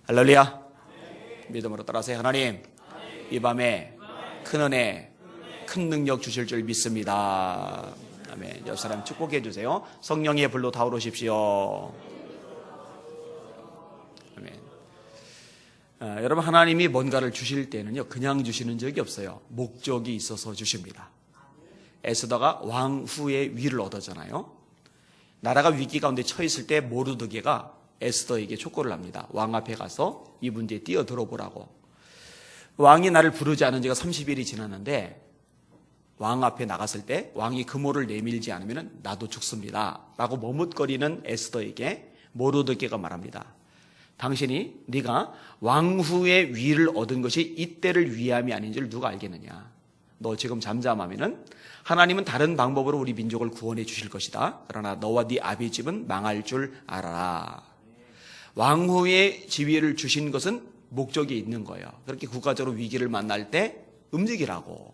할렐루야. 믿음으로 따라하세요. 하나님, 이 밤에 큰 은혜, 큰 능력 주실 줄 믿습니다. 아멘. 옆 사람 축복해 주세요. 성령의 불로 타오르십시오. 아멘. 여러분, 하나님이 뭔가를 주실 때는요, 그냥 주시는 적이 없어요. 목적이 있어서 주십니다. 에스더가 왕 후의 위를 얻었잖아요. 나라가 위기 가운데 처했을 때 모르드게가 에스더에게 촉구를 합니다. 왕 앞에 가서 이 문제에 뛰어들어 보라고. 왕이 나를 부르지 않은 지가 30일이 지났는데 왕 앞에 나갔을 때 왕이 금호를 내밀지 않으면 나도 죽습니다 라고 머뭇거리는 에스더에게 모르드게가 말합니다. 당신이 네가 왕 후의 위를 얻은 것이 이때를 위함이 아닌 줄 누가 알겠느냐. 너 지금 잠잠하면은 하나님은 다른 방법으로 우리 민족을 구원해 주실 것이다. 그러나 너와 네 아비 집은 망할 줄 알아라. 왕후의 지위를 주신 것은 목적이 있는 거예요. 그렇게 국가적으로 위기를 만날 때 움직이라고.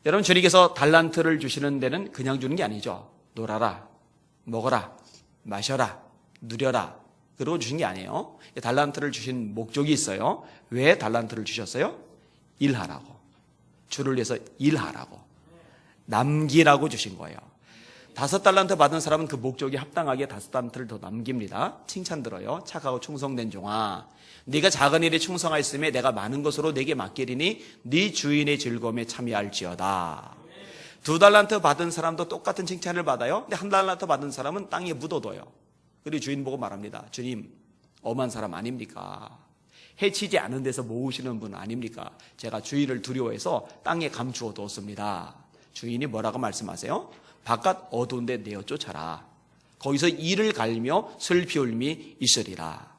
여러분, 주님께서 달란트를 주시는 데는 그냥 주는 게 아니죠. 놀아라, 먹어라, 마셔라, 누려라, 그러고 주신 게 아니에요. 달란트를 주신 목적이 있어요. 왜 달란트를 주셨어요? 일하라고. 주를 위해서 일하라고. 남기라고 주신 거예요. 5달란트 받은 사람은 그 목적에 합당하게 5달란트를 더 남깁니다. 칭찬 들어요. 착하고 충성된 종아, 네가 작은 일에 충성하였음에 내가 많은 것으로 내게 맡기리니 네 주인의 즐거움에 참여할지어다. 2달란트 받은 사람도 똑같은 칭찬을 받아요. 근데 1달란트 받은 사람은 땅에 묻어둬요. 그리고 주인 보고 말합니다. 주님, 엄한 사람 아닙니까? 해치지 않은 데서 모으시는 분 아닙니까? 제가 주인을 두려워해서 땅에 감추어 두었습니다. 주인이 뭐라고 말씀하세요? 바깥 어두운 데 내어 쫓아라. 거기서 이를 갈며 슬피 울미 있으리라.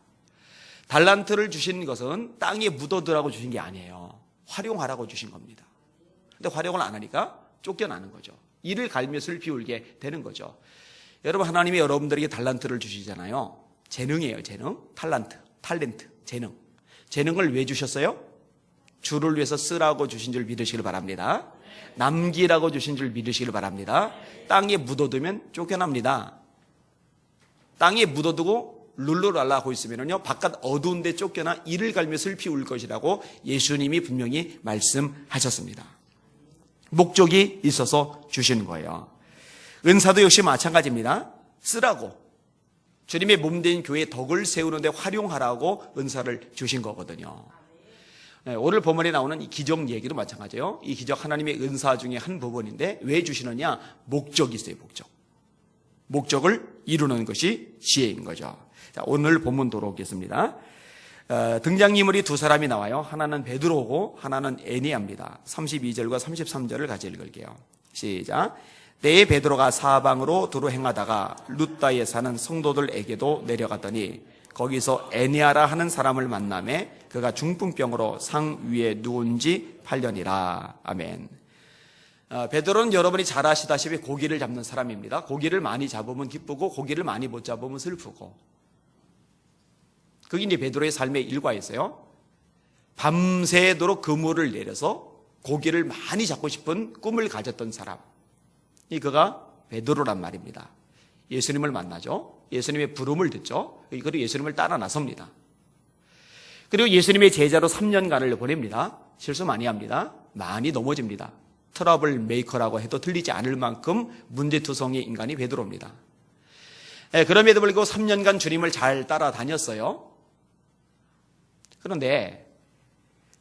달란트를 주신 것은 땅에 묻어두라고 주신 게 아니에요. 활용하라고 주신 겁니다. 근데 활용을 안 하니까 쫓겨나는 거죠. 이를 갈며 슬피 울게 되는 거죠. 여러분, 하나님이 여러분들에게 달란트를 주시잖아요. 재능이에요. 재능, 탤런트, 재능. 재능을 왜 주셨어요? 주를 위해서 쓰라고 주신 줄 믿으시길 바랍니다. 남기라고 주신 줄 믿으시길 바랍니다. 땅에 묻어두면 쫓겨납니다. 땅에 묻어두고 룰루랄라 하고 있으면요, 바깥 어두운 데 쫓겨나 이를 갈며 슬피 울 것이라고 예수님이 분명히 말씀하셨습니다. 목적이 있어서 주신 거예요. 은사도 역시 마찬가지입니다. 쓰라고. 주님의 몸된 교회의 덕을 세우는데 활용하라고 은사를 주신 거거든요. 오늘 본문에 나오는 이 기적 얘기도 마찬가지예요. 이 기적 하나님의 은사 중에 한 부분인데 왜 주시느냐? 목적이 있어요. 목적을 이루는 것이 지혜인 거죠. 자, 오늘 본문 돌아오겠습니다. 등장인물이 2사람이 나와요. 하나는 베드로고 하나는 에니야입니다. 32절과 33절을 같이 읽을게요. 시작. 때에 베드로가 사방으로 두루 행하다가 룻다에 사는 성도들에게도 내려갔더니 거기서 에니야라 하는 사람을 만나매 그가 중풍병으로 상 위에 누운 지 8년이라. 아멘. 베드로는 여러분이 잘 아시다시피 고기를 잡는 사람입니다. 고기를 많이 잡으면 기쁘고 고기를 많이 못 잡으면 슬프고. 그게 이제 베드로의 삶의 일과였어요. 밤새도록 그물을 내려서 고기를 많이 잡고 싶은 꿈을 가졌던 사람. 그가 베드로란 말입니다. 예수님을 만나죠. 예수님의 부름을 듣죠. 그리고 예수님을 따라 나섭니다. 그리고 예수님의 제자로 3년간을 보냅니다. 실수 많이 합니다. 많이 넘어집니다. 트러블 메이커라고 해도 틀리지 않을 만큼 문제투성이 인간이 베드로입니다. 그럼에도 불구하고 3년간 주님을 잘 따라다녔어요. 그런데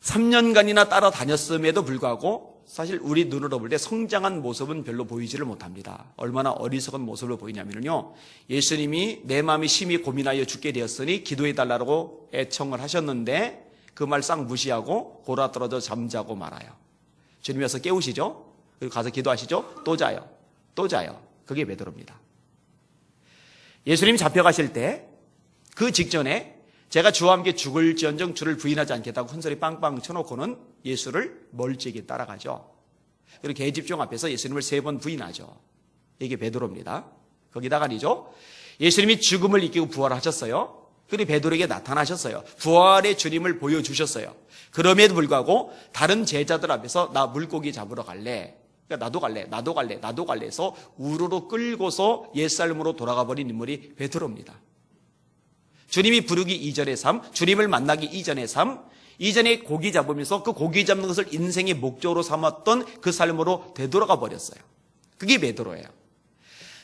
3년간이나 따라다녔음에도 불구하고 사실 우리 눈으로 볼 때 성장한 모습은 별로 보이지를 못합니다. 얼마나 어리석은 모습으로 보이냐면요, 예수님이 내 마음이 심히 고민하여 죽게 되었으니 기도해달라고 애청을 하셨는데 그 말 싹 무시하고 골아떨어져 잠자고 말아요. 주님이 와서 깨우시죠. 그리고 가서 기도하시죠. 또 자요. 그게 베드로입니다. 예수님이 잡혀가실 때 그 직전에 제가 주와 함께 죽을지언정 주를 부인하지 않겠다고 큰 소리 빵빵 쳐놓고는 예수를 멀찍이 따라가죠. 그리고 계집종 앞에서 예수님을 3번 부인하죠. 이게 베드로입니다. 거기다가니죠, 예수님이 죽음을 이기고 부활하셨어요. 그리고 베드로에게 나타나셨어요. 부활의 주님을 보여주셨어요. 그럼에도 불구하고 다른 제자들 앞에서 나 물고기 잡으러 갈래, 그러니까 나도 갈래 해서 우르르 끌고서 옛삶으로 돌아가 버린 인물이 베드로입니다. 주님이 부르기 이전의 삶, 주님을 만나기 이전의 삶, 이전에 고기 잡으면서 그 고기 잡는 것을 인생의 목적으로 삼았던 그 삶으로 되돌아가 버렸어요. 그게 베드로예요.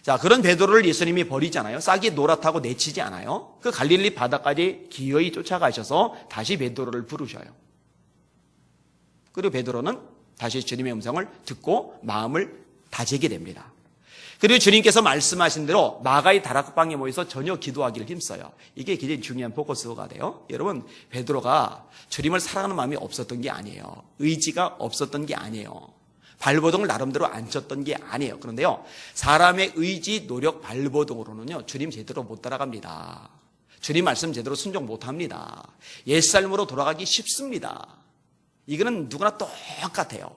자, 그런 베드로를 예수님이 버리잖아요. 싹이 노랗다고 내치지 않아요. 그 갈릴리 바다까지 기어이 쫓아가셔서 다시 베드로를 부르셔요. 그리고 베드로는 다시 주님의 음성을 듣고 마음을 다지게 됩니다. 그리고 주님께서 말씀하신 대로 마가의 다락방에 모여서 저녁 기도하기를 힘써요. 이게 굉장히 중요한 포커스가 돼요. 여러분, 베드로가 주님을 사랑하는 마음이 없었던 게 아니에요. 의지가 없었던 게 아니에요. 발버둥을 나름대로 안 쳤던 게 아니에요. 그런데요, 사람의 의지, 노력, 발버둥으로는요, 주님 제대로 못 따라갑니다. 주님 말씀 제대로 순종 못 합니다. 옛삶으로 돌아가기 쉽습니다. 이거는 누구나 똑같아요.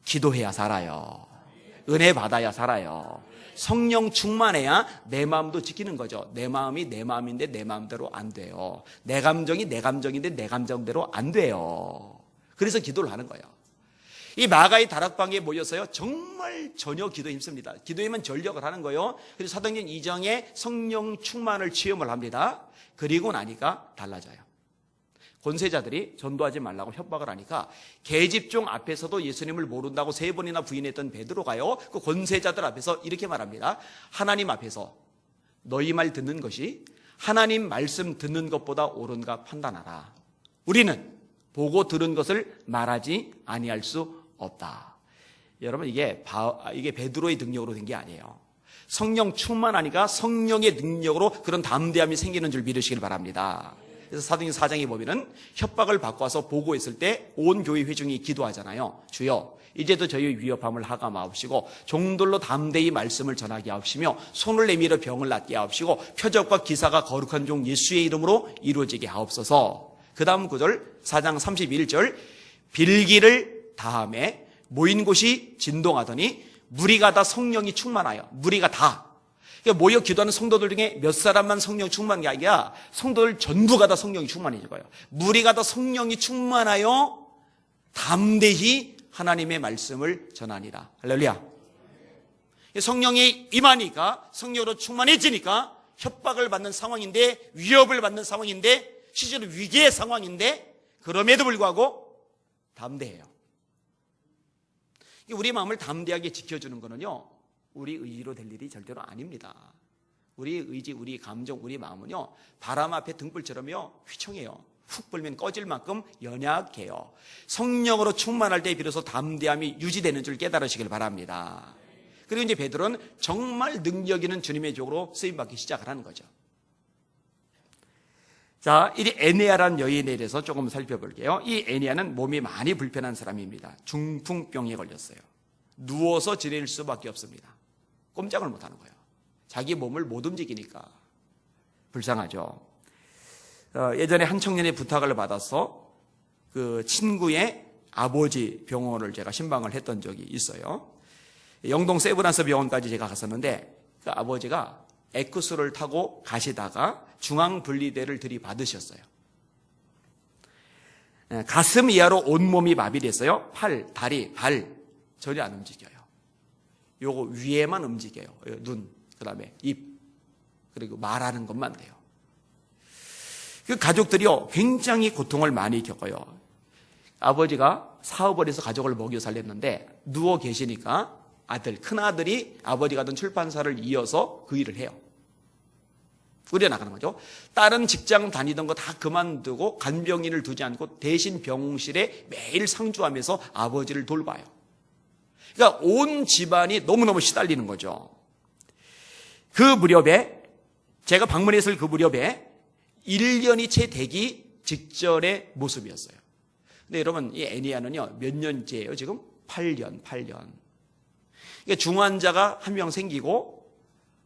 기도해야 살아요. 은혜 받아야 살아요. 성령 충만해야 내 마음도 지키는 거죠. 내 마음이 내 마음인데 내 마음대로 안 돼요. 내 감정이 내 감정인데 내 감정대로 안 돼요. 그래서 기도를 하는 거예요. 이 마가의 다락방에 모여서요, 정말 전혀 기도에 힘씁니다. 기도에만 전력을 하는 거예요. 그래서 사도행전 2장에 성령 충만을 체험을 합니다. 그리고 나니까 달라져요. 권세자들이 전도하지 말라고 협박을 하니까 계집종 앞에서도 예수님을 모른다고 3번이나 부인했던 베드로가요, 그 권세자들 앞에서 이렇게 말합니다. 하나님 앞에서 너희 말 듣는 것이 하나님 말씀 듣는 것보다 옳은가 판단하라. 우리는 보고 들은 것을 말하지 아니할 수 없다. 여러분, 이게 베드로의 능력으로 된 게 아니에요. 성령 충만하니까 성령의 능력으로 그런 담대함이 생기는 줄 믿으시길 바랍니다. 그래서 사도행전 4장에 보면은 협박을 받고 와서 보고했을 때 온 교회 회중이 기도하잖아요. 주여, 이제도 저희 위협함을 하감하옵시고 종들로 담대히 말씀을 전하게 하옵시며 손을 내밀어 병을 낫게 하옵시고 표적과 기사가 거룩한 종 예수의 이름으로 이루어지게 하옵소서. 그 다음 구절 4장 31절, 빌기를 다함에 모인 곳이 진동하더니 무리가 다 성령이 충만하여, 무리가 다, 그러니까 모여 기도하는 성도들 중에 몇 사람만 성령 충만한 게 아니라 성도들 전부가 다 성령이 충만해질 거예요. 무리가 다 성령이 충만하여 담대히 하나님의 말씀을 전하니라. 할렐루야. 성령이 임하니까, 성령으로 충만해지니까 협박을 받는 상황인데, 위협을 받는 상황인데, 실제로 위기의 상황인데, 그럼에도 불구하고 담대해요. 우리 마음을 담대하게 지켜주는 거는요, 우리 의지로 될 일이 절대로 아닙니다. 우리 의지, 우리 감정, 우리 마음은요, 바람 앞에 등불처럼요, 휘청해요. 훅 불면 꺼질 만큼 연약해요. 성령으로 충만할 때 비로소 담대함이 유지되는 줄 깨달으시길 바랍니다. 그리고 이제 베드로는 정말 능력 있는 주님의 종으로 쓰임받기 시작을 하는 거죠. 자, 이 에네아라는 여인에 대해서 조금 살펴볼게요. 이 에네아는 몸이 많이 불편한 사람입니다. 중풍병에 걸렸어요. 누워서 지낼 수밖에 없습니다. 꼼짝을 못하는 거예요. 자기 몸을 못 움직이니까. 불쌍하죠. 예전에 한 청년의 부탁을 받아서 그 친구의 아버지 병원을 제가 신방을 했던 적이 있어요. 영동 세브란스 병원까지 제가 갔었는데 그 아버지가 엑스를 타고 가시다가 중앙분리대를 들이받으셨어요. 가슴 이하로 온몸이 마비됐어요. 팔, 다리, 발 전혀 안 움직여요. 요거 위에만 움직여요. 눈, 그 다음에 입, 그리고 말하는 것만 돼요. 그 가족들이요, 굉장히 고통을 많이 겪어요. 아버지가 사업을 해서 가족을 먹여 살렸는데 누워 계시니까 아들, 큰아들이 아버지가 하던 출판사를 이어서 그 일을 해요. 꾸려나가는 거죠. 다른 직장 다니던 거 다 그만두고 간병인을 두지 않고 대신 병실에 매일 상주하면서 아버지를 돌봐요. 그러니까 온 집안이 너무너무 시달리는 거죠. 그 무렵에, 제가 방문했을 그 무렵에 1년이 채 되기 직전의 모습이었어요. 근데 여러분, 이 애니아는요, 몇 년째예요, 지금? 8년. 그러니까 중환자가 한 명 생기고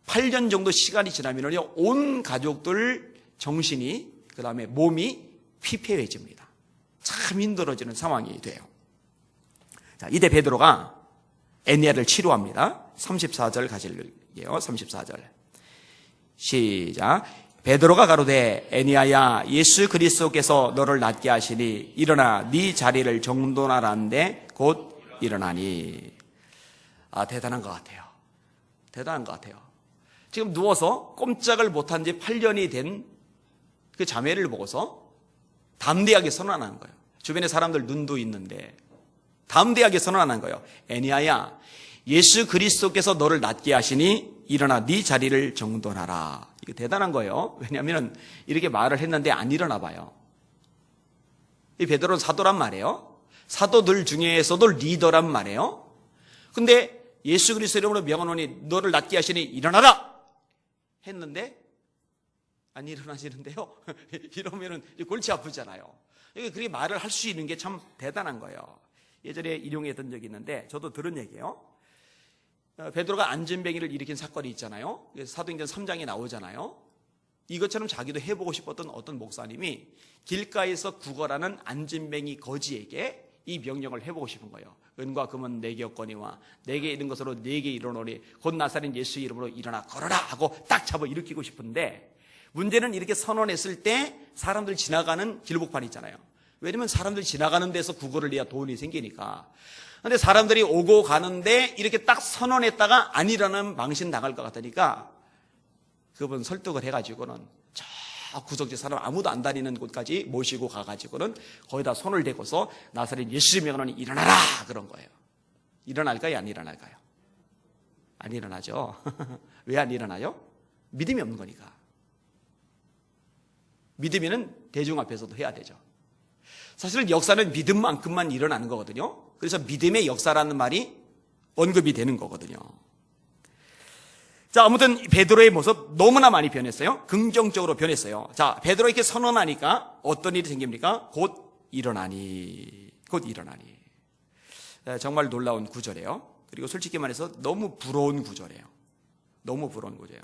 8년 정도 시간이 지나면요, 온 가족들 정신이, 그 다음에 몸이 피폐해집니다. 참 힘들어지는 상황이 돼요. 자, 이때 베드로가 애니아를 치료합니다. 34절 가실게요. 34절. 시작. 베드로가 가로되 애니아야, 예수 그리스도께서 너를 낫게 하시니 일어나 네 자리를 정돈하라는데 곧 일어나니. 아, 대단한 것 같아요. 대단한 것 같아요. 지금 누워서 꼼짝을 못한 지 8년이 된 그 자매를 보고서 담대하게 선언하는 거예요. 주변에 사람들 눈도 있는데 담대하게 선언하는 거예요. 애니아야, 예수 그리스도께서 너를 낫게 하시니 일어나 네 자리를 정돈하라. 이거 대단한 거예요. 왜냐하면 이렇게 말을 했는데 안 일어나 봐요. 이 베드로는 사도란 말이에요. 사도들 중에서도 리더란 말이에요. 근데 예수 그리스도 이름으로 명하노니 너를 낫게 하시니 일어나라 했는데 안 일어나시는데요. 이러면은 골치 아프잖아요. 그렇게 말을 할 수 있는 게 참 대단한 거예요. 예전에 일용했던 적이 있는데 저도 들은 얘기예요. 베드로가 안진뱅이를 일으킨 사건이 있잖아요. 사도행전 3장에 나오잖아요. 이것처럼 자기도 해보고 싶었던 어떤 목사님이 길가에서 구걸하는 안진뱅이 거지에게 이 명령을 해보고 싶은 거예요. 은과 금은 내게 없거니와 내게 있는 것으로 내게 이르노니 곧 나사렛 예수 이름으로 일어나 걸어라 하고 딱 잡아 일으키고 싶은데, 문제는 이렇게 선언했을 때 사람들 지나가는 길목판 있잖아요. 왜냐면 사람들 지나가는 데서 구걸을 해야 돈이 생기니까. 근데 사람들이 오고 가는데 이렇게 딱 선언했다가 안 일어나는 망신 당할 것 같으니까 그분 설득을 해가지고는 저 구석지 사람 아무도 안 다니는 곳까지 모시고 가가지고는 거기다 손을 대고서 나사렛 예수 명하노니 일어나라 그런 거예요. 일어날까요? 안 일어날까요? 안 일어나죠. 왜 안 일어나요? 믿음이 없는 거니까. 믿음이는 대중 앞에서도 해야 되죠. 사실 역사는 믿음만큼만 일어나는 거거든요. 그래서 믿음의 역사라는 말이 언급이 되는 거거든요. 자, 아무튼 베드로의 모습 너무나 많이 변했어요. 긍정적으로 변했어요. 자, 베드로 이렇게 선언하니까 어떤 일이 생깁니까? 곧 일어나니. 곧 일어나니. 정말 놀라운 구절이에요. 그리고 솔직히 말해서 너무 부러운 구절이에요. 너무 부러운 구절이에요.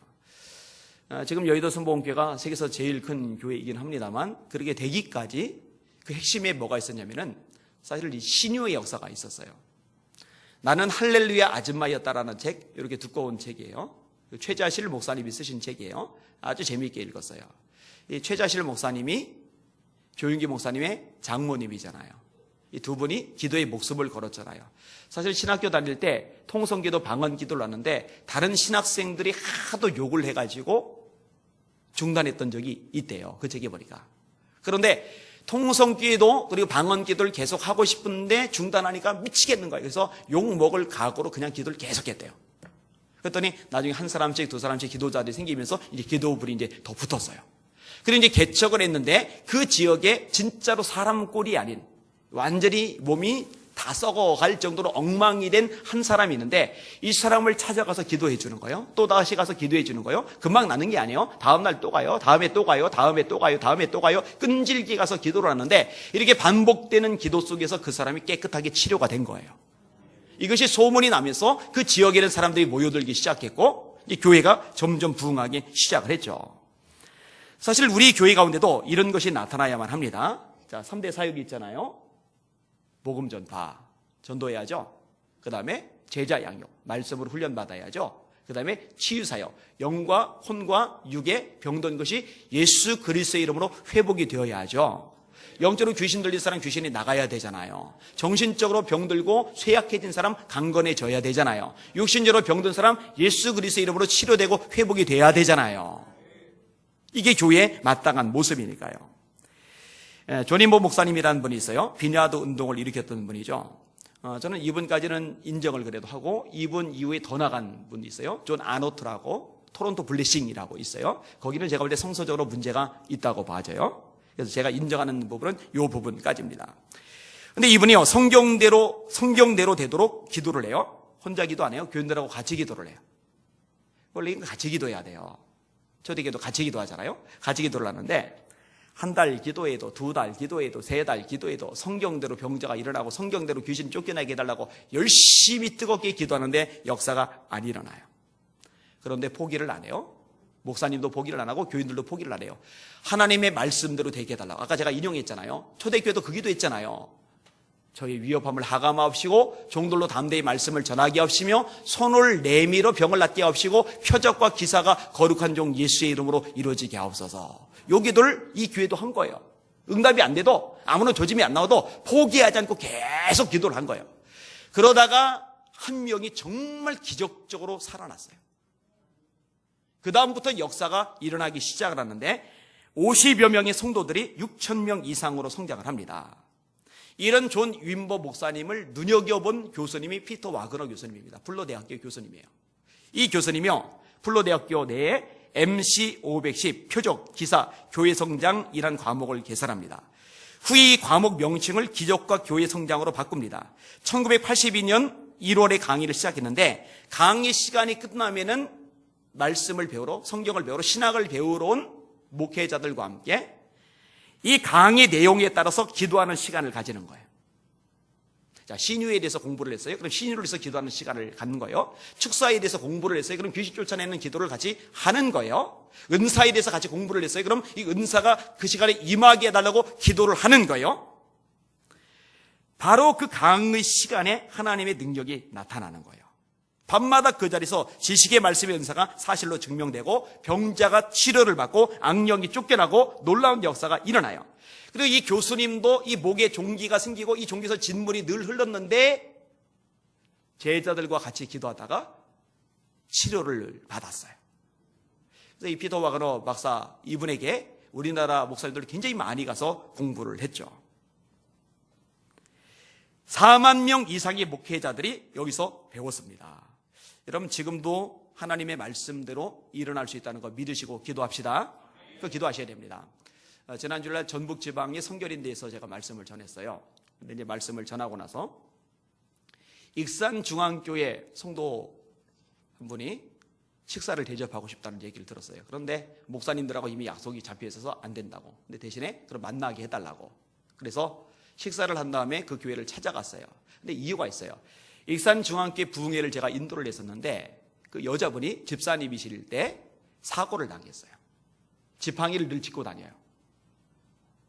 지금 여의도 선보험교회가 세계에서 제일 큰 교회이긴 합니다만 그렇게 되기까지 그 핵심에 뭐가 있었냐면은 사실 이 신유의 역사가 있었어요. 나는 할렐루야 아줌마였다라는 책, 이렇게 두꺼운 책이에요. 최자실 목사님이 쓰신 책이에요. 아주 재미있게 읽었어요. 이 최자실 목사님이 조윤기 목사님의 장모님이잖아요. 이 두 분이 기도의 목숨을 걸었잖아요. 사실 신학교 다닐 때 통성기도 방언기도를 하는데 다른 신학생들이 하도 욕을 해가지고 중단했던 적이 있대요. 그 책에 보니까. 그런데 통성기도 그리고 방언기도를 계속 하고 싶은데 중단하니까 미치겠는 거예요. 그래서 욕 먹을 각오로 그냥 기도를 계속했대요. 그랬더니 나중에 한 사람씩 두 사람씩 기도자들이 생기면서 이제 기도불이 이제 더 붙었어요. 그리고 이제 개척을 했는데 그 지역에 진짜로 사람 꼴이 아닌 완전히 몸이 다 썩어갈 정도로 엉망이 된 한 사람이 있는데 이 사람을 찾아가서 기도해 주는 거예요. 또 다시 가서 기도해 주는 거예요. 금방 나는 게 아니에요. 다음날 또 가요. 다음에 또 가요. 다음에 또 가요. 다음에 또 가요. 끈질기게 가서 기도를 하는데 이렇게 반복되는 기도 속에서 그 사람이 깨끗하게 치료가 된 거예요. 이것이 소문이 나면서 그 지역에 있는 사람들이 모여들기 시작했고 이 교회가 점점 부흥하기 시작을 했죠. 사실 우리 교회 가운데도 이런 것이 나타나야만 합니다. 자, 3대 사역이 있잖아요. 복음 전파, 전도해야죠. 그 다음에 제자 양육, 말씀으로 훈련받아야죠. 그 다음에 치유사역, 영과 혼과 육에 병든 것이 예수 그리스도의 이름으로 회복이 되어야 하죠. 영적으로 귀신 들린 사람 귀신이 나가야 되잖아요. 정신적으로 병들고 쇠약해진 사람 강건해져야 되잖아요. 육신적으로 병든 사람 예수 그리스도의 이름으로 치료되고 회복이 돼야 되잖아요. 이게 교회의 마땅한 모습이니까요. 조니모 목사님이라는 분이 있어요. 비냐드 운동을 일으켰던 분이죠. 저는 이분까지는 인정을 그래도 하고 이분 이후에 더 나간 분이 있어요. 존 아노트라고 토론토 블레싱이라고 있어요. 거기는 제가 볼 때 성서적으로 문제가 있다고 봐져요. 그래서 제가 인정하는 부분은 이 부분까지입니다. 근데 이분이요, 성경대로 되도록 기도를 해요. 혼자 기도 안 해요. 교인들하고 같이 기도를 해요. 원래 같이 기도해야 돼요. 초대교회도 같이 기도하잖아요. 같이 기도를 하는데 한 달 기도해도 두 달 기도해도 세 달 기도해도 성경대로 병자가 일어나고 성경대로 귀신 쫓겨나게 해달라고 열심히 뜨겁게 기도하는데 역사가 안 일어나요. 그런데 포기를 안 해요. 목사님도 포기를 안 하고 교인들도 포기를 안 해요. 하나님의 말씀대로 되게 해달라고. 아까 제가 인용했잖아요. 초대교회도 그 기도했잖아요. 저희 위협함을 하감하옵시고 종들로 담대히 말씀을 전하게 하옵시며 손을 내밀어 병을 낫게 하옵시고 표적과 기사가 거룩한 종 예수의 이름으로 이루어지게 하옵소서. 요 기도를 이 교회도 한 거예요. 응답이 안 돼도 아무런 조짐이 안 나와도 포기하지 않고 계속 기도를 한 거예요. 그러다가 한 명이 정말 기적적으로 살아났어요. 그 다음부터 역사가 일어나기 시작을 하는데 50여 명의 성도들이 6,000명 이상으로 성장을 합니다. 이런 존 윈버 목사님을 눈여겨본 교수님이 피터 와그너 교수님입니다. 풀로대학교 교수님이에요. 이 교수님이요, 풀로대학교 내에 MC510 표적, 기사, 교회 성장이란 과목을 개설합니다. 후이 과목 명칭을 기적과 교회 성장으로 바꿉니다. 1982년 1월에 강의를 시작했는데 강의 시간이 끝나면은 말씀을 배우러, 성경을 배우러, 신학을 배우러 온 목회자들과 함께 이 강의 내용에 따라서 기도하는 시간을 가지는 거예요. 자, 신유에 대해서 공부를 했어요. 그럼 신유를 위해서 기도하는 시간을 갖는 거예요. 축사에 대해서 공부를 했어요. 그럼 귀신 쫓아내는 기도를 같이 하는 거예요. 은사에 대해서 같이 공부를 했어요. 그럼 이 은사가 그 시간에 임하게 해달라고 기도를 하는 거예요. 바로 그 강의 시간에 하나님의 능력이 나타나는 거예요. 밤마다 그 자리에서 지식의 말씀의 은사가 사실로 증명되고 병자가 치료를 받고 악령이 쫓겨나고 놀라운 역사가 일어나요. 그리고 이 교수님도 이 목에 종기가 생기고 이 종기에서 진물이 늘 흘렀는데 제자들과 같이 기도하다가 치료를 받았어요. 그래서 이 피터 와그너 박사 이분에게 우리나라 목사님들이 굉장히 많이 가서 공부를 했죠. 4만 명 이상의 목회자들이 여기서 배웠습니다. 여러분, 지금도 하나님의 말씀대로 일어날 수 있다는 거 믿으시고 기도합시다. 그 기도하셔야 됩니다. 지난 주일날 전북 지방의 성결인대에서 제가 말씀을 전했어요. 근데 이제 말씀을 전하고 나서 익산 중앙교회 성도 한 분이 식사를 대접하고 싶다는 얘기를 들었어요. 그런데 목사님들하고 이미 약속이 잡혀 있어서 안 된다고. 근데 대신에 그럼 만나게 해달라고. 그래서 식사를 한 다음에 그 교회를 찾아갔어요. 근데 이유가 있어요. 익산 중앙교회 부흥회를 제가 인도를 했었는데 그 여자분이 집사님이실 때 사고를 당했어요. 지팡이를 늘 짚고 다녀요.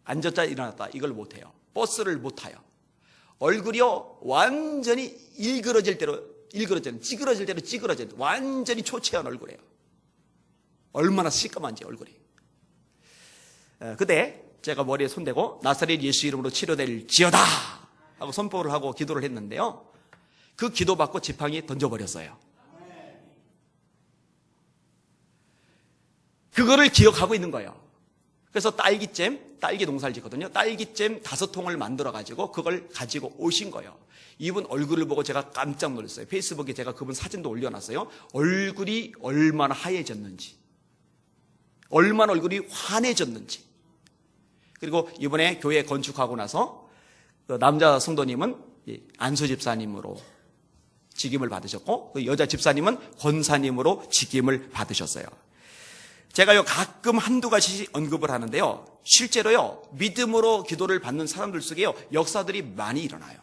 앉았다 일어났다 이걸 못해요. 버스를 못 타요. 얼굴이요 완전히 찌그러질 대로 찌그러지는 완전히 초췌한 얼굴이에요. 얼마나 시꺼먼지 얼굴이. 그때 제가 머리에 손대고 나사렛 예수 이름으로 치료될지어다 하고 선포를 하고 기도를 했는데요, 그 기도 받고 지팡이 던져버렸어요. 그거를 기억하고 있는 거예요. 그래서 딸기 농사를 짓거든요. 딸기잼 5통을 만들어가지고 그걸 가지고 오신 거예요. 이분 얼굴을 보고 제가 깜짝 놀랐어요. 페이스북에 제가 그분 사진도 올려놨어요. 얼굴이 얼마나 하얘졌는지, 얼마나 얼굴이 환해졌는지. 그리고 이번에 교회 건축하고 나서 그 남자 성도님은 안수 집사님으로 직임을 받으셨고 그 여자 집사님은 권사님으로 직임을 받으셨어요. 제가요 가끔 한두 가지 언급을 하는데요, 실제로요 믿음으로 기도를 받는 사람들 속에요 역사들이 많이 일어나요.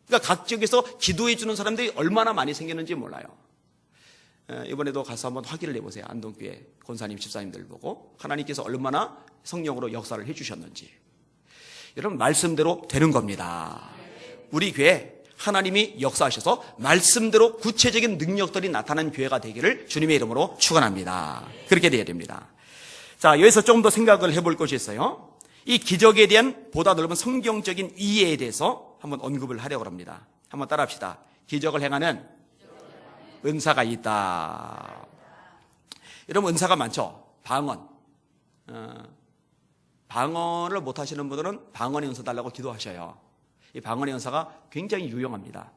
그러니까 각 지역에서 기도해 주는 사람들이 얼마나 많이 생겼는지 몰라요. 이번에도 가서 한번 확인을 해보세요. 안동교회 권사님 집사님들 보고 하나님께서 얼마나 성령으로 역사를 해주셨는지. 여러분, 말씀대로 되는 겁니다. 우리 교회 하나님이 역사하셔서 말씀대로 구체적인 능력들이 나타나는 교회가 되기를 주님의 이름으로 축원합니다. 그렇게 돼야 됩니다. 자, 여기서 좀 더 생각을 해볼 것이 있어요. 이 기적에 대한 보다 넓은 성경적인 이해에 대해서 한번 언급을 하려고 합니다. 한번 따라합시다. 기적을 행하는 은사가 있다. 여러분, 은사가 많죠. 방언. 방언을 못 하시는 분들은 방언의 은사 달라고 기도하셔요. 이 방언의 은사가 굉장히 유용합니다.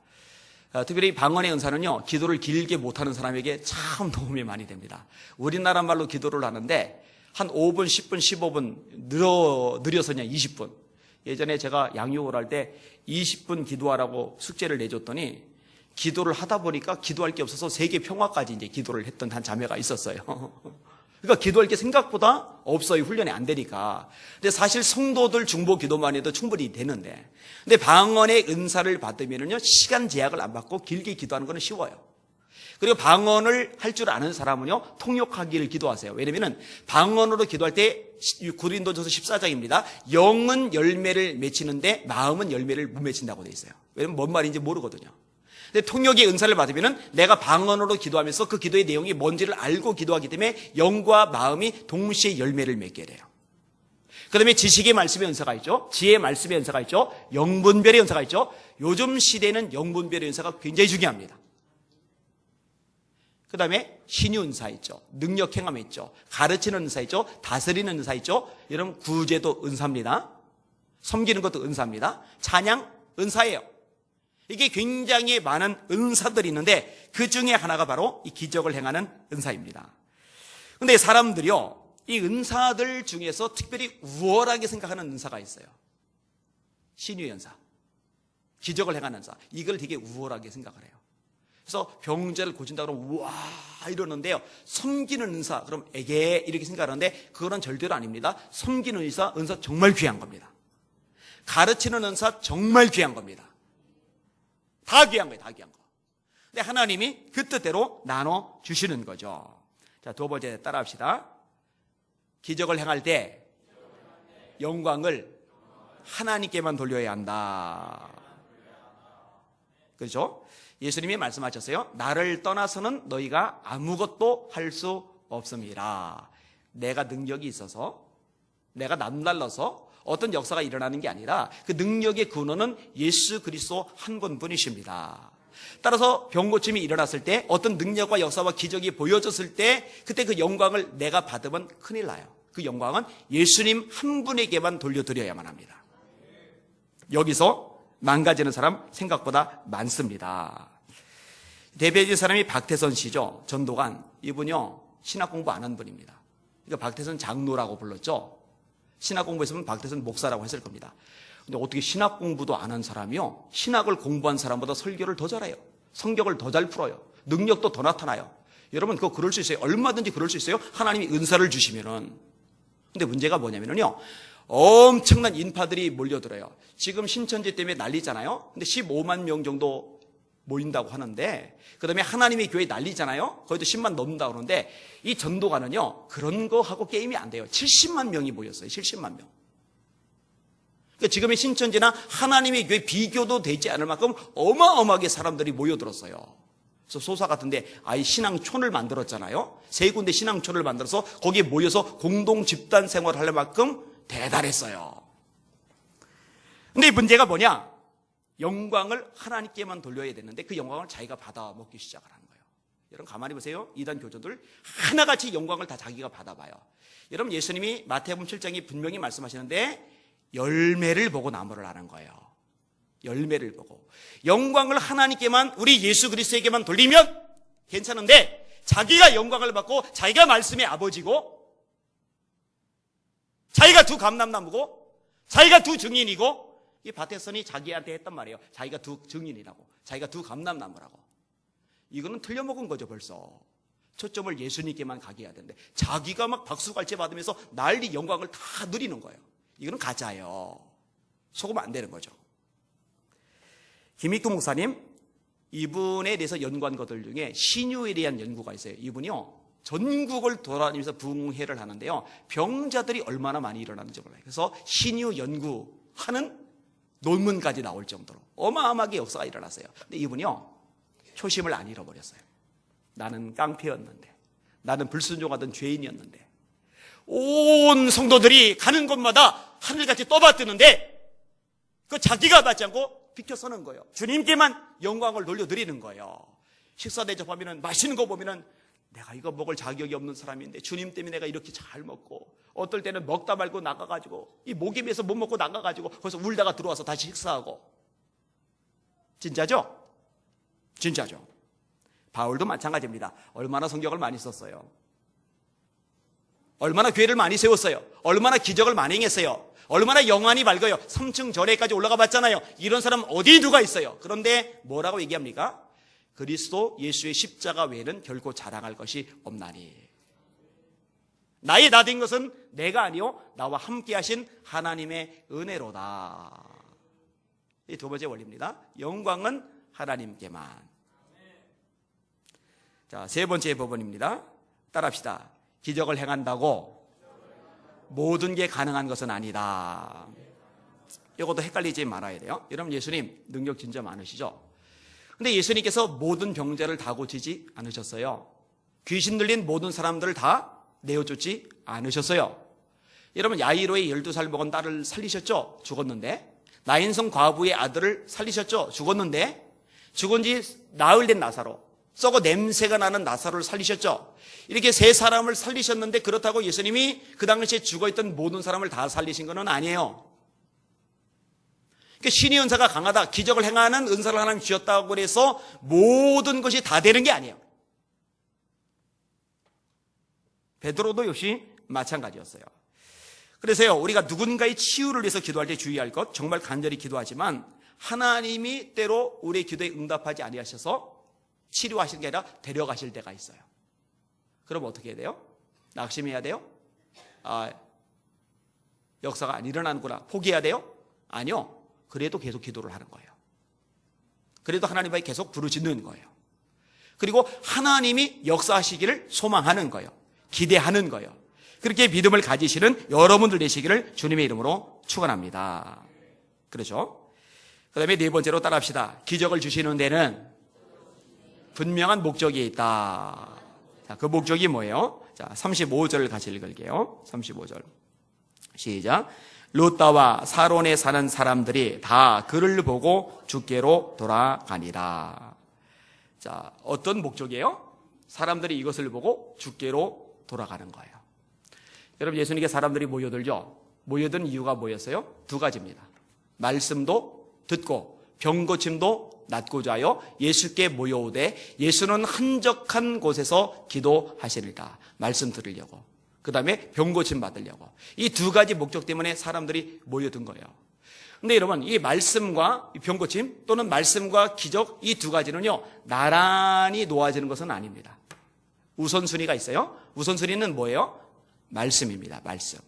특별히 방언의 은사는요, 기도를 길게 못하는 사람에게 참 도움이 많이 됩니다. 우리나라 말로 기도를 하는데 한 5분, 10분, 15분 느려서 그냥 20분. 예전에 제가 양육을 할 때 20분 기도하라고 숙제를 내줬더니 기도를 하다 보니까 기도할 게 없어서 세계 평화까지 이제 기도를 했던 한 자매가 있었어요. 그러니까 기도할 게 생각보다 없어요. 훈련이 안 되니까. 근데 사실 성도들 중보 기도만 해도 충분히 되는데, 근데 방언의 은사를 받으면은요, 시간 제약을 안 받고 길게 기도하는 건 쉬워요. 그리고 방언을 할 줄 아는 사람은요, 통역하기를 기도하세요. 왜냐면은 방언으로 기도할 때 고린도전서 14장입니다. 영은 열매를 맺히는데 마음은 열매를 못 맺힌다고 돼 있어요. 왜냐면 뭔 말인지 모르거든요. 근데 통역의 은사를 받으면은 내가 방언으로 기도하면서 그 기도의 내용이 뭔지를 알고 기도하기 때문에 영과 마음이 동시에 열매를 맺게 돼요. 그 다음에 지식의 말씀의 은사가 있죠. 지혜의 말씀의 은사가 있죠. 영분별의 은사가 있죠. 요즘 시대는 영분별의 은사가 굉장히 중요합니다. 그 다음에 신유 은사 있죠. 능력 행함 있죠. 가르치는 은사 있죠. 다스리는 은사 있죠. 여러분 구제도 은사입니다. 섬기는 것도 은사입니다. 찬양 은사예요. 이게 굉장히 많은 은사들이 있는데 그 중에 하나가 바로 이 기적을 행하는 은사입니다. 근데 사람들이요, 이 은사들 중에서 특별히 우월하게 생각하는 은사가 있어요. 신유의 은사, 기적을 행하는 은사, 이걸 되게 우월하게 생각을 해요. 그래서 병자를 고친다 그러면 우와 이러는데요, 섬기는 은사 그럼 에게 이렇게 생각하는데 그거는 절대로 아닙니다. 섬기는 은사 정말 귀한 겁니다. 가르치는 은사 정말 귀한 겁니다. 다 귀한 거예요. 다 귀한 거. 근데 하나님이 그 뜻대로 나눠 주시는 거죠. 자, 두 번째 따라합시다. 기적을 행할 때 영광을 하나님께만 돌려야 한다. 그렇죠? 예수님이 말씀하셨어요. 나를 떠나서는 너희가 아무것도 할 수 없습니다. 내가 능력이 있어서, 내가 남달라서 어떤 역사가 일어나는 게 아니라 그 능력의 근원은 예수 그리스도 한 분뿐이십니다. 따라서 병고침이 일어났을 때, 어떤 능력과 역사와 기적이 보여졌을 때 그때 그 영광을 내가 받으면 큰일 나요. 그 영광은 예수님 한 분에게만 돌려드려야만 합니다. 여기서 망가지는 사람 생각보다 많습니다. 대표적인 사람이 박태선 씨죠. 전도관. 이분이요, 신학 공부 안 한 분입니다. 그러니까 박태선 장로라고 불렀죠. 신학 공부했으면 박태선 목사라고 했을 겁니다. 근데 어떻게 신학 공부도 안 한 사람이요, 신학을 공부한 사람보다 설교를 더 잘해요. 성경을 더 잘 풀어요. 능력도 더 나타나요. 여러분 그거 그럴 수 있어요. 얼마든지 그럴 수 있어요. 하나님이 은사를 주시면은. 근데 문제가 뭐냐면요, 엄청난 인파들이 몰려들어요. 지금 신천지 때문에 난리잖아요. 근데 15만 명 정도 모인다고 하는데, 그 다음에 하나님의 교회 난리잖아요. 거기도 10만 넘는다고 그러는데, 이 전도가는요 그런 거 하고 게임이 안 돼요. 70만 명이 모였어요. 70만 명. 그러니까 지금의 신천지나 하나님의 교회 비교도 되지 않을 만큼 어마어마하게 사람들이 모여들었어요. 그래서 소사 같은데 아예 신앙촌을 만들었잖아요. 3군데 신앙촌을 만들어서 거기에 모여서 공동 집단 생활을 할 만큼 대단했어요. 근데 문제가 뭐냐? 영광을 하나님께만 돌려야 되는데 그 영광을 자기가 받아 먹기 시작을 하는 거예요. 여러분 가만히 보세요. 이단 교조들 하나같이 영광을 다 자기가 받아봐요. 여러분 예수님이 마태복음 7장에 분명히 말씀하시는데 열매를 보고 나무를 아는 거예요. 열매를 보고. 영광을 하나님께만, 우리 예수 그리스도에게만 돌리면 괜찮은데, 자기가 영광을 받고 자기가 말씀의 아버지고, 자기가 두 감람나무고, 자기가 두 증인이고, 이 바테선이 자기한테 했단 말이에요. 자기가 두 증인이라고, 자기가 두 감람나무라고. 이거는 틀려먹은 거죠 벌써. 초점을 예수님께만 가게 해야 되는데 자기가 막 박수갈채 받으면서 난리 영광을 다 누리는 거예요. 이거는 가짜예요. 속으면 안 되는 거죠. 김익두 목사님, 이분에 대해서 연구한 것들 중에 신유에 대한 연구가 있어요. 이분이요, 전국을 돌아다니면서 부흥회를 하는데요, 병자들이 얼마나 많이 일어나는지 몰라요. 그래서 신유 연구하는 논문까지 나올 정도로 어마어마하게 역사가 일어났어요. 근데 이분이요, 초심을 안 잃어버렸어요. 나는 깡패였는데, 나는 불순종하던 죄인이었는데, 온 성도들이 가는 곳마다 하늘같이 떠받드는데 그 자기가 받지 않고 비켜서는 거예요. 주님께만 영광을 돌려드리는 거예요. 식사 대접하면 맛있는 거 보면 내가 이거 먹을 자격이 없는 사람인데 주님 때문에 내가 이렇게 잘 먹고, 어떨 때는 먹다 말고 나가가지고 이 목이 메서 못 먹고 나가가지고 거기서 울다가 들어와서 다시 식사하고. 진짜죠? 진짜죠. 바울도 마찬가지입니다. 얼마나 성경을 많이 썼어요. 얼마나 교회를 많이 세웠어요. 얼마나 기적을 많이 행했어요. 얼마나 영안이 밝아요. 3층 절에까지 올라가 봤잖아요. 이런 사람 어디 누가 있어요. 그런데 뭐라고 얘기합니까? 그리스도 예수의 십자가 외에는 결코 자랑할 것이 없나니. 나의 나 된 것은 내가 아니요 나와 함께 하신 하나님의 은혜로다. 이 두 번째 원리입니다. 영광은 하나님께만. 자, 세 번째 법원입니다. 따라합시다. 기적을 행한다고 모든 게 가능한 것은 아니다. 이것도 헷갈리지 말아야 돼요. 여러분 예수님 능력 진짜 많으시죠? 근데 예수님께서 모든 병자를 다 고치지 않으셨어요. 귀신 들린 모든 사람들을 다 내어쫓지 않으셨어요. 여러분 야이로의 12살 먹은 딸을 살리셨죠? 죽었는데. 나인성 과부의 아들을 살리셨죠? 죽었는데. 죽은 지 나흘 된 나사로, 썩어 냄새가 나는 나사로를 살리셨죠. 이렇게 세 사람을 살리셨는데 그렇다고 예수님이 그 당시에 죽어있던 모든 사람을 다 살리신 건 아니에요. 그러니까 신의 은사가 강하다, 기적을 행하는 은사를 하나님 주셨다고 해서 모든 것이 다 되는 게 아니에요. 베드로도 역시 마찬가지였어요. 그래서요, 우리가 누군가의 치유를 위해서 기도할 때 주의할 것, 정말 간절히 기도하지만 하나님이 때로 우리의 기도에 응답하지 아니하셔서 치료하시는 게 아니라 데려가실 때가 있어요. 그럼 어떻게 해야 돼요? 낙심해야 돼요? 역사가 안 일어나는구나, 포기해야 돼요? 아니요. 그래도 계속 기도를 하는 거예요. 그래도 하나님께 계속 부르짖는 거예요. 그리고 하나님이 역사하시기를 소망하는 거예요. 기대하는 거예요. 그렇게 믿음을 가지시는 여러분들 되시기를 주님의 이름으로 축원합니다. 그렇죠? 그 다음에 네 번째로 따라합시다. 기적을 주시는 데는 분명한 목적이 있다. 자, 그 목적이 뭐예요? 자, 35절 같이 읽을게요. 35절. 시작. 루다와 사론에 사는 사람들이 다 그를 보고 주께로 돌아가니라. 자, 어떤 목적이에요? 사람들이 이것을 보고 주께로 돌아가는 거예요. 여러분, 예수님께 사람들이 모여들죠? 모여든 이유가 뭐였어요? 두 가지입니다. 말씀도 듣고 병 고침도 낫고자 하여 예수께 모여오되 예수는 한적한 곳에서 기도하시리라. 말씀 들으려고, 그 다음에 병 고침 받으려고. 이 두 가지 목적 때문에 사람들이 모여든 거예요. 근데 여러분, 이 말씀과 병 고침 또는 말씀과 기적, 이 두 가지는요, 나란히 놓아지는 것은 아닙니다. 우선순위가 있어요. 우선순위는 뭐예요? 말씀입니다. 말씀.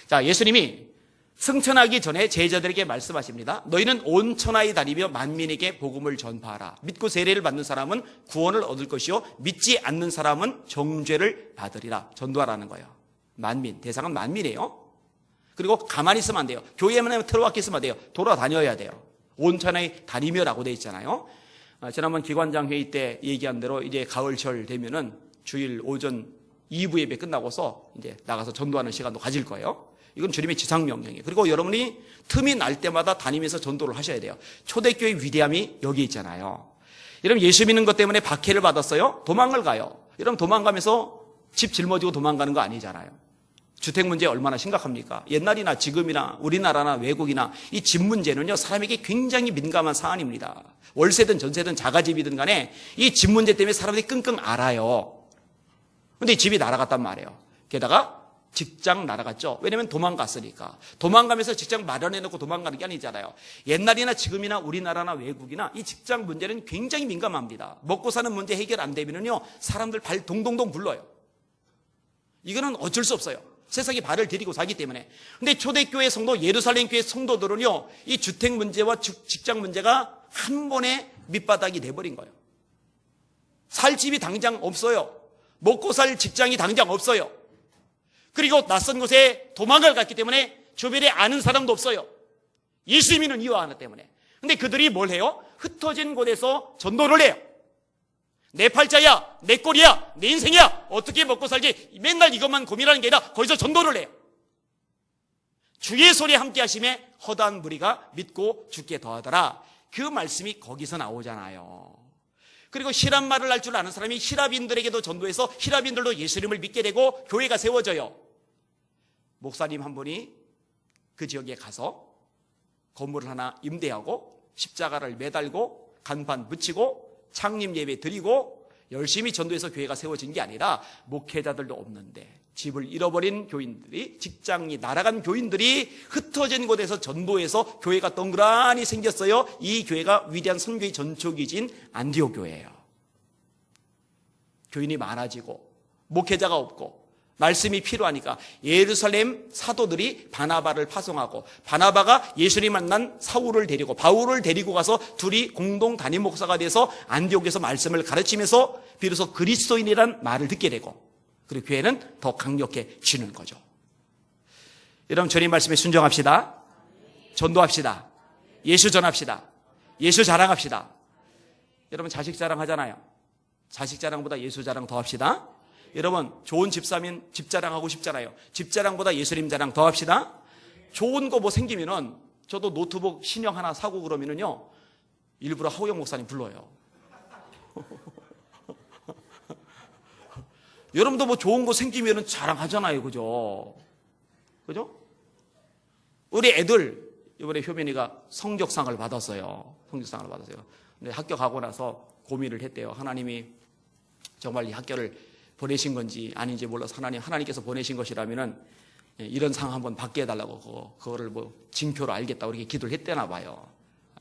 자, 예수님이 승천하기 전에 제자들에게 말씀하십니다. 너희는 온 천하에 다니며 만민에게 복음을 전파하라. 믿고 세례를 받는 사람은 구원을 얻을 것이요 믿지 않는 사람은 정죄를 받으리라. 전도하라는 거예요. 만민, 대상은 만민이에요. 그리고 가만히 있으면 안 돼요. 교회만 틀어박혀 있으면 안 돼요. 돌아다녀야 돼요. 온 천하에 다니며라고 돼 있잖아요. 지난번 기관장 회의 때 얘기한 대로 이제 가을철 되면은 주일 오전 2부 예배 끝나고서 이제 나가서 전도하는 시간도 가질 거예요. 이건 주님의 지상 명령이에요. 그리고 여러분이 틈이 날 때마다 다니면서 전도를 하셔야 돼요. 초대교회의 위대함이 여기 있잖아요. 여러분, 예수 믿는 것 때문에 박해를 받았어요? 도망을 가요. 여러분, 도망가면서 집 짊어지고 도망가는 거 아니잖아요. 주택 문제 얼마나 심각합니까? 옛날이나 지금이나 우리나라나 외국이나 이 집 문제는요, 사람에게 굉장히 민감한 사안입니다. 월세든 전세든 자가집이든 간에 이 집 문제 때문에 사람들이 끙끙 앓아요. 근데 집이 날아갔단 말이에요. 게다가 직장 날아갔죠. 왜냐면 도망갔으니까. 도망가면서 직장 마련해놓고 도망가는 게 아니잖아요. 옛날이나 지금이나 우리나라나 외국이나 이 직장 문제는 굉장히 민감합니다. 먹고 사는 문제 해결 안 되면은요, 사람들 발 동동동 굴러요. 이거는 어쩔 수 없어요. 세상에 발을 들이고 사기 때문에. 근데 초대교회 성도, 예루살렘 교회 성도들은요, 이 주택 문제와 직장 문제가 한 번에 밑바닥이 돼버린 거예요. 살 집이 당장 없어요. 먹고 살 직장이 당장 없어요. 그리고 낯선 곳에 도망을 갔기 때문에 주변에 아는 사람도 없어요. 예수 믿는 이유 하나 때문에. 근데 그들이 뭘 해요? 흩어진 곳에서 전도를 해요. 내 팔자야, 내 꼴이야, 내 인생이야, 어떻게 먹고 살지, 맨날 이것만 고민하는 게 아니라 거기서 전도를 해요. 주의 소리에 함께 하심에 허다한 무리가 믿고 죽게 더하더라. 그 말씀이 거기서 나오잖아요. 그리고 히랍 말을 할 줄 아는 사람이 히랍인들에게도 전도해서 히랍인들도 예수님을 믿게 되고 교회가 세워져요. 목사님 한 분이 그 지역에 가서 건물을 하나 임대하고 십자가를 매달고 간판 붙이고 창립 예배 드리고 열심히 전도해서 교회가 세워진 게 아니라 목회자들도 없는데 집을 잃어버린 교인들이, 직장이 날아간 교인들이 흩어진 곳에서 전도해서 교회가 동그라니 생겼어요. 이 교회가 위대한 선교의 전초기지인 안디옥 교회예요. 교인이 많아지고 목회자가 없고 말씀이 필요하니까 예루살렘 사도들이 바나바를 파송하고, 바나바가 예수님 만난 사울을 데리고 바울을 데리고 가서 둘이 공동 담임 목사가 돼서 안디옥에서 말씀을 가르치면서 비로소 그리스도인이란 말을 듣게 되고, 그리고 교회는 더 강력해지는 거죠. 여러분, 주님 말씀에 순종합시다. 전도합시다. 예수 전합시다. 예수 자랑합시다. 여러분, 자식 자랑하잖아요. 자식 자랑보다 예수 자랑 더 합시다. 여러분, 좋은 집사면 집 자랑하고 싶잖아요. 집 자랑보다 예수님 자랑 더 합시다. 좋은 거 뭐 생기면은, 저도 노트북 신형 하나 사고 그러면은요, 일부러 하우영 목사님 불러요. 여러분도 뭐 좋은 거 생기면 자랑하잖아요. 그죠? 그죠? 우리 애들, 이번에 효빈이가 성적상을 받았어요. 성적상을 받았어요. 근데 학교 가고 나서 고민을 했대요. 하나님이 정말 이 학교를 보내신 건지 아닌지 몰라서 하나님께서 보내신 것이라면은 이런 상 한번 받게 해달라고 그거를 뭐 징표로 알겠다고 이렇게 기도를 했대나 봐요.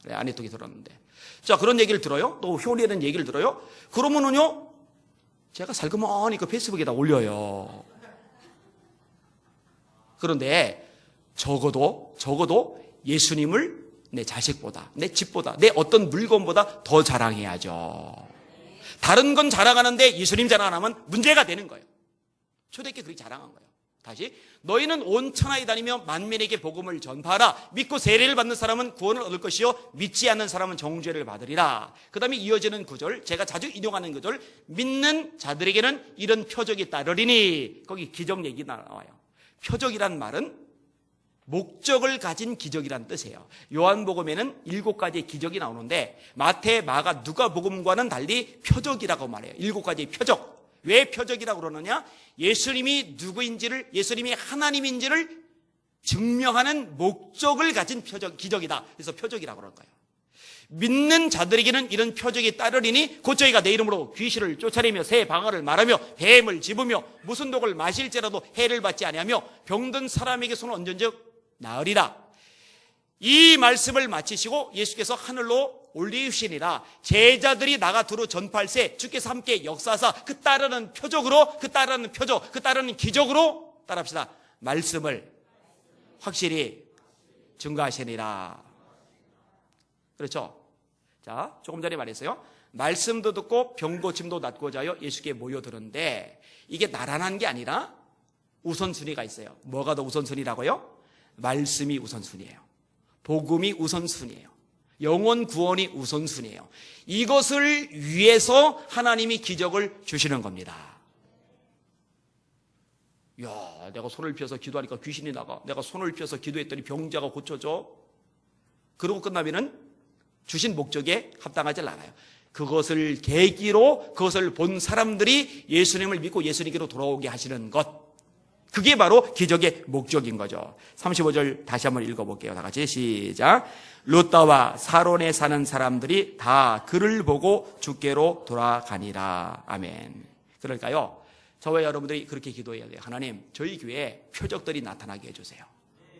아내톡이 들었는데. 자, 그런 얘기를 들어요. 또 효리는 얘기를 들어요. 그러면은요, 제가 살그머니 그 페이스북에다 올려요. 그런데 적어도 예수님을 내 자식보다, 내 집보다, 내 어떤 물건보다 더 자랑해야죠. 다른 건 자랑하는데 예수님 자랑 안 하면 문제가 되는 거예요. 초대교회 그렇게 자랑한 거예요. 다시, 너희는 온 천하에 다니며 만민에게 복음을 전파하라. 믿고 세례를 받는 사람은 구원을 얻을 것이요 믿지 않는 사람은 정죄를 받으리라. 그 다음에 이어지는 구절, 제가 자주 인용하는 구절, 믿는 자들에게는 이런 표적이 따르리니. 거기 기적 얘기 나와요. 표적이란 말은 목적을 가진 기적이란 뜻이에요. 요한복음에는 7가지의 기적이 나오는데 마태, 마가, 누가복음과는 달리 표적이라고 말해요. 7가지의 표적. 왜 표적이라고 그러느냐? 예수님이 누구인지를, 예수님이 하나님인지를 증명하는 목적을 가진 기적이다. 그래서 표적이라고 그럴 거예요. 믿는 자들에게는 이런 표적이 따르리니 곧 저희가 내 이름으로 귀신을 쫓아내며 새 방언을 말하며 뱀을 집으며 무슨 독을 마실지라도 해를 받지 아니하며 병든 사람에게 손을 얹은 적 나으리라. 이 말씀을 마치시고 예수께서 하늘로 올리시니라. 제자들이 나가 두루 전파할세 주께서 함께 역사하사 그 따르는 표적으로, 그 따르는 기적으로 따라합시다. 말씀을 확실히 증거하시니라. 그렇죠? 자, 조금 전에 말했어요. 말씀도 듣고 병 고침도 낫고자 하여 예수께 모여드는데 이게 나란한 게 아니라 우선순위가 있어요. 뭐가 더 우선순위라고요? 말씀이 우선순위예요. 복음이 우선순위예요. 영혼 구원이 우선순위예요. 이것을 위해서 하나님이 기적을 주시는 겁니다. 야, 내가 손을 펴서 기도하니까 귀신이 나가. 내가 손을 펴서 기도했더니 병자가 고쳐져. 그러고 끝나면은 주신 목적에 합당하지 않아요. 그것을 계기로 그것을 본 사람들이 예수님을 믿고 예수님께로 돌아오게 하시는 것. 그게 바로 기적의 목적인 거죠. 35절 다시 한번 읽어볼게요. 다 같이 시작. 룻다와 사론에 사는 사람들이 다 그를 보고 주께로 돌아가니라. 아멘. 그럴까요? 저와 여러분들이 그렇게 기도해야 돼요. 하나님, 저희 교회에 표적들이 나타나게 해주세요.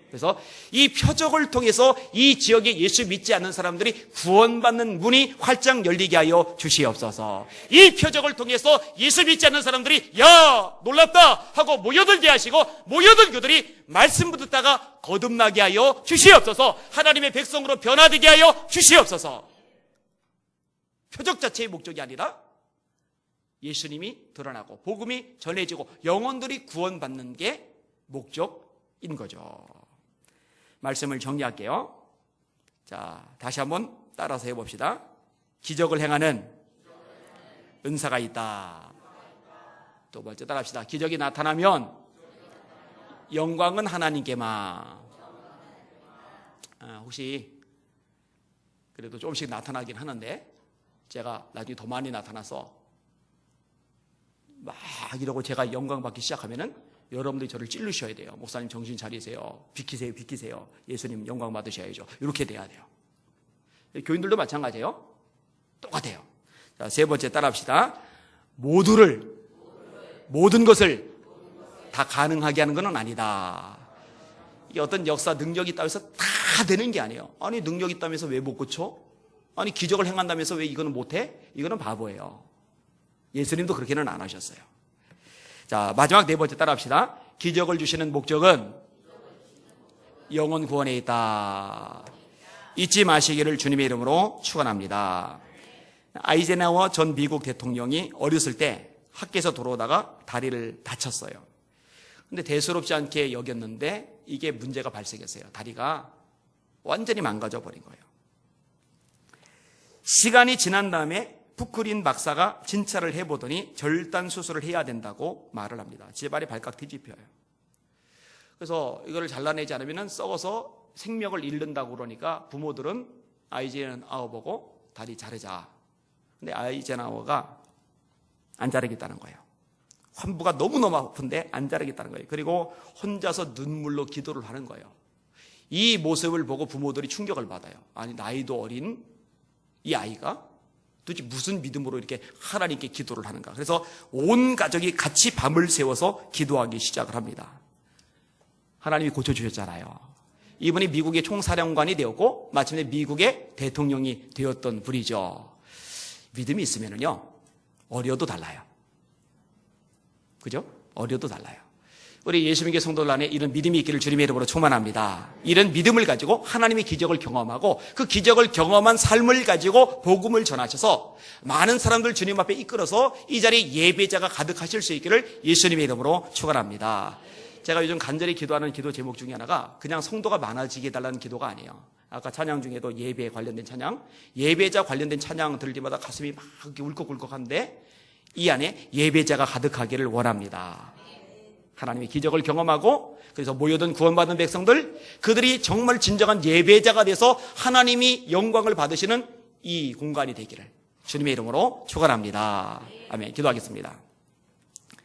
그래서 이 표적을 통해서 이 지역에 예수 믿지 않는 사람들이 구원받는 문이 활짝 열리게 하여 주시옵소서. 이 표적을 통해서 예수 믿지 않는 사람들이 야, 놀랍다 하고 모여들게 하시고 모여든 그들이 말씀 듣다가 거듭나게 하여 주시옵소서. 하나님의 백성으로 변화되게 하여 주시옵소서. 표적 자체의 목적이 아니라 예수님이 드러나고 복음이 전해지고 영혼들이 구원받는 게 목적인 거죠. 말씀을 정리할게요. 자, 다시 한번 따라서 해봅시다. 기적을 행하는 은사가 있다. 두 번째 따라합시다. 기적이 나타나면 영광은 하나님께만. 혹시 그래도 조금씩 나타나긴 하는데 제가 나중에 더 많이 나타나서 막 이러고 제가 영광 받기 시작하면은 여러분들이 저를 찔르셔야 돼요. 목사님 정신 차리세요. 비키세요. 예수님 영광 받으셔야죠. 이렇게 돼야 돼요. 교인들도 마찬가지예요. 똑같아요. 자, 세 번째 따라합시다. 모든 것을 다 가능하게 하는 건 아니다. 이게 어떤 역사 능력이 있다고 해서 다 되는 게 아니에요. 아니, 능력이 있다면서 왜 못 고쳐? 아니, 기적을 행한다면서 왜 이거는 못해? 이거는 바보예요. 예수님도 그렇게는 안 하셨어요. 자, 마지막 네 번째 따라합시다. 기적을 주시는 목적은 영혼 구원에 있다. 잊지 마시기를 주님의 이름으로 축원합니다. 아이젠하워 전 미국 대통령이 어렸을 때 학교에서 돌아오다가 다리를 다쳤어요. 근데 대수롭지 않게 여겼는데 이게 문제가 발생했어요. 다리가 완전히 망가져 버린 거예요. 시간이 지난 다음에 푸크린 박사가 진찰을 해보더니 절단 수술을 해야 된다고 말을 합니다. 제 발이 발칵 뒤집혀요. 그래서 이거를 잘라내지 않으면 썩어서 생명을 잃는다고 그러니까 부모들은 아이젠하워 보고 다리 자르자. 근데 아이젠하워가 안 자르겠다는 거예요. 환부가 너무너무 아픈데 안 자라겠다는 거예요. 그리고 혼자서 눈물로 기도를 하는 거예요. 이 모습을 보고 부모들이 충격을 받아요. 아니, 나이도 어린 이 아이가 도대체 무슨 믿음으로 이렇게 하나님께 기도를 하는가. 그래서 온 가족이 같이 밤을 새워서 기도하기 시작을 합니다. 하나님이 고쳐주셨잖아요. 이분이 미국의 총사령관이 되었고 마침내 미국의 대통령이 되었던 분이죠. 믿음이 있으면요 어려도 달라요. 그죠? 어려도 달라요. 우리 예수님께 성도들 안에 이런 믿음이 있기를 주님의 이름으로 축원합니다. 이런 믿음을 가지고 하나님의 기적을 경험하고 그 기적을 경험한 삶을 가지고 복음을 전하셔서 많은 사람들 주님 앞에 이끌어서 이 자리에 예배자가 가득하실 수 있기를 예수님의 이름으로 축원합니다. 제가 요즘 간절히 기도하는 기도 제목 중에 하나가 그냥 성도가 많아지게 해달라는 기도가 아니에요. 아까 찬양 중에도 예배에 관련된 찬양, 예배자 관련된 찬양 들을 때마다 가슴이 막 울컥울컥한데 이 안에 예배자가 가득하기를 원합니다. 하나님의 기적을 경험하고 그래서 모여든 구원받은 백성들, 그들이 정말 진정한 예배자가 돼서 하나님이 영광을 받으시는 이 공간이 되기를 주님의 이름으로 축원합니다. 아멘. 기도하겠습니다.